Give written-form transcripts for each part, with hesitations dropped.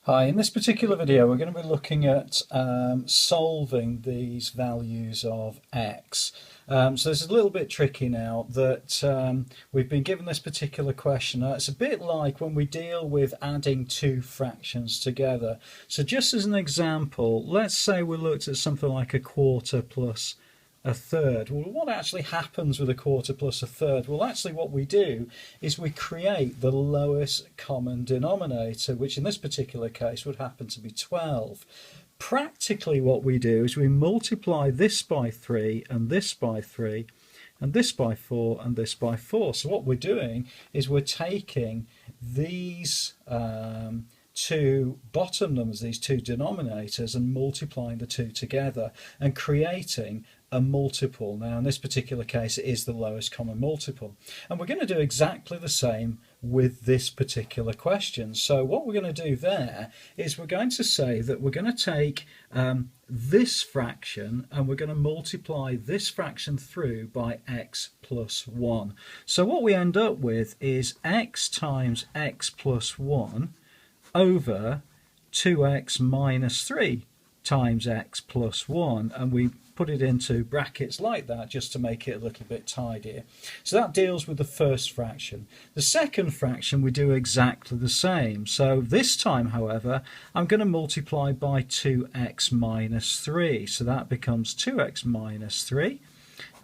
Hi, in this particular video we're going to be looking at solving these values of x. So this is a little bit tricky now that we've been given this particular question. Now, it's a bit like when we deal with adding two fractions together. So just as an example, let's say we looked at something like a quarter plus a third. Well, what actually happens with a quarter plus a third? Well, actually what we do is we create the lowest common denominator, which in this particular case would happen to be 12. Practically what we do is we multiply this by 3 and this by 3 and this by 4 and this by 4. So what we're doing is we're taking these two bottom numbers, these two denominators, and multiplying the two together and creating a multiple. Now in this particular case it is the lowest common multiple, and we're going to do exactly the same with this particular question. So what we're going to do there is we're going to say that we're going to take this fraction and we're going to multiply this fraction through by x plus 1. So what we end up with is x times x plus 1 over 2x minus 3 times x plus 1, and we put it into brackets like that just to make it a little bit tidier. So that deals with the first fraction. The second fraction we do exactly the same. So this time, however, I'm going to multiply by 2x minus 3. So that becomes 2x minus 3.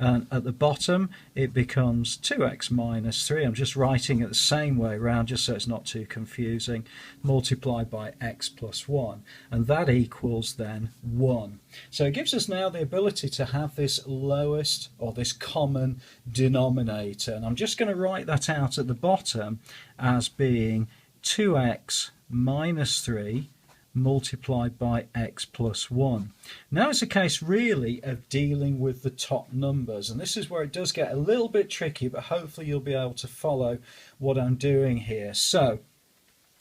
And at the bottom it becomes 2x minus 3. I'm just writing it the same way around just so it's not too confusing, multiplied by x plus 1, and that equals then 1. So it gives us now the ability to have this lowest, or this common denominator, and I'm just going to write that out at the bottom as being 2x minus 3 multiplied by x plus 1. Now it's a case really of dealing with the top numbers, and this is where it does get a little bit tricky, but hopefully you'll be able to follow what I'm doing here. So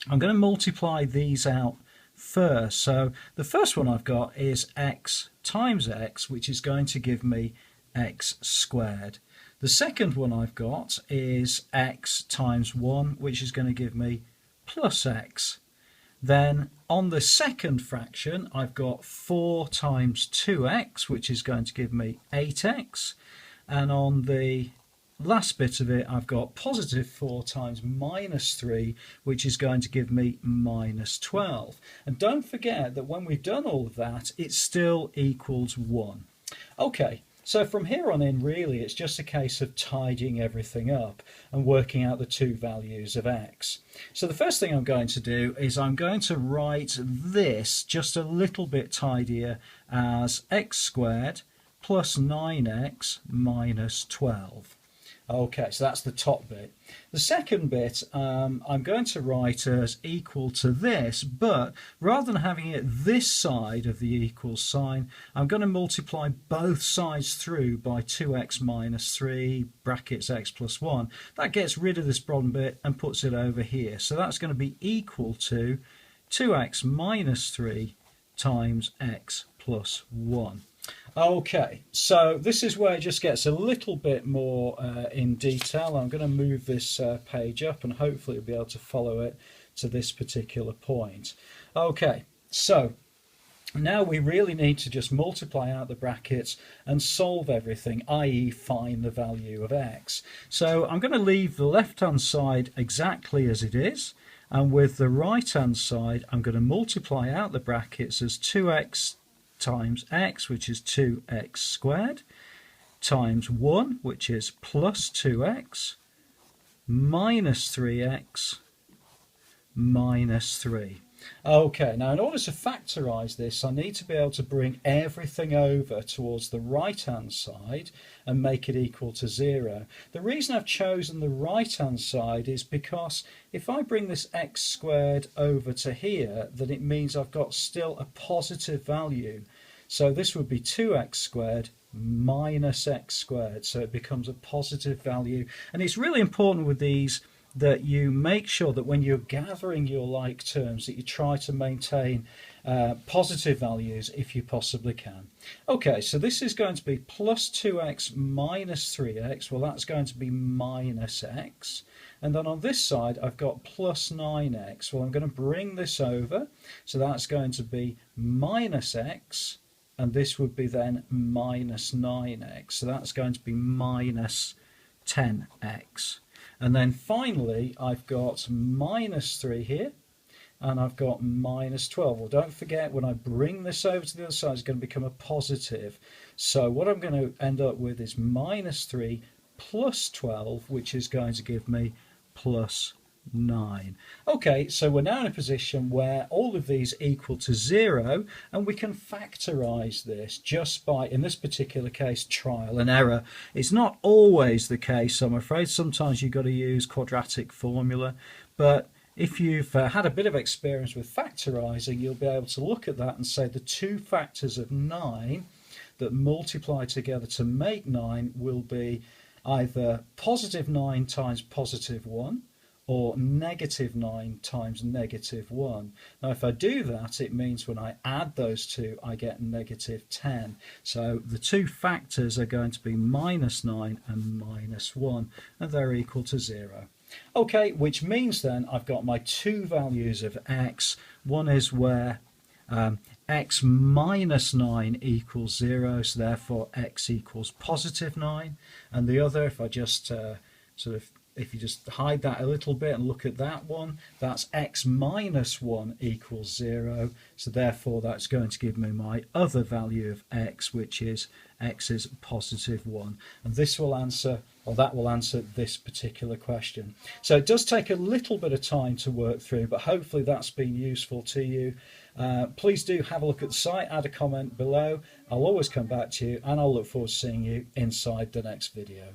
I'm going to multiply these out first. So the first one I've got is x times x, which is going to give me x squared. The second one I've got is x times 1, which is going to give me plus x. Then on the second fraction I've got 4 times 2x, which is going to give me 8x, and on the last bit of it I've got positive 4 times minus 3, which is going to give me minus 12. And don't forget that when we've done all of that it still equals 1. Okay. So from here on in, really, it's just a case of tidying everything up and working out the two values of x. So the first thing I'm going to do is I'm going to write this just a little bit tidier as x squared plus 9x minus 12. Okay, so that's the top bit. The second bit I'm going to write as equal to this, but rather than having it this side of the equal sign, I'm going to multiply both sides through by 2x minus 3 brackets x plus 1. That gets rid of this bottom bit and puts it over here. So that's going to be equal to 2x minus 3 times x plus 1. Okay, so this is where it just gets a little bit more in detail. I'm going to move this page up and hopefully you'll be able to follow it to this particular point. Okay, so now we really need to just multiply out the brackets and solve everything, i.e. find the value of x. So I'm going to leave the left hand side exactly as it is, and with the right hand side I'm going to multiply out the brackets as 2x times x, which is 2x squared, times 1, which is plus 2x, minus 3x, minus 3. Okay, now in order to factorise this, I need to be able to bring everything over towards the right hand side and make it equal to 0. The reason I've chosen the right hand side is because if I bring this x squared over to here, then it means I've got still a positive value. So this would be 2x squared minus x squared, so it becomes a positive value. And it's really important with these that you make sure that when you're gathering your like terms that you try to maintain positive values if you possibly can. Okay, so this is going to be plus 2x minus 3x. Well, that's going to be minus x. And then on this side, I've got plus 9x. Well, I'm going to bring this over. So that's going to be minus x. And this would be then minus 9x. So that's going to be minus 10x. And then finally, I've got minus 3 here. And I've got minus 12. Well, don't forget, when I bring this over to the other side, it's going to become a positive. So what I'm going to end up with is minus 3 plus 12, which is going to give me plus 9. Okay, so we're now in a position where all of these equal to 0, and we can factorise this just by, in this particular case, trial and error. It's not always the case, I'm afraid. Sometimes you've got to use quadratic formula, but if you've had a bit of experience with factorising, you'll be able to look at that and say the two factors of 9 that multiply together to make 9 will be either positive 9 times positive 1 or negative 9 times negative 1. Now if I do that, it means when I add those two I get negative 10. So the two factors are going to be minus 9 and minus 1, and they're equal to 0. Okay, which means then I've got my two values of x. One is where x minus 9 equals 0, so therefore x equals positive 9. And the other, if I just if you just hide that a little bit and look at that one, that's x minus 1 equals 0. So therefore that's going to give me my other value of x, which is x is positive 1. And this will answer, or that will answer this particular question. So it does take a little bit of time to work through, but hopefully that's been useful to you. Please do have a look at the site, add a comment below. I'll always come back to you, and I'll look forward to seeing you inside the next video.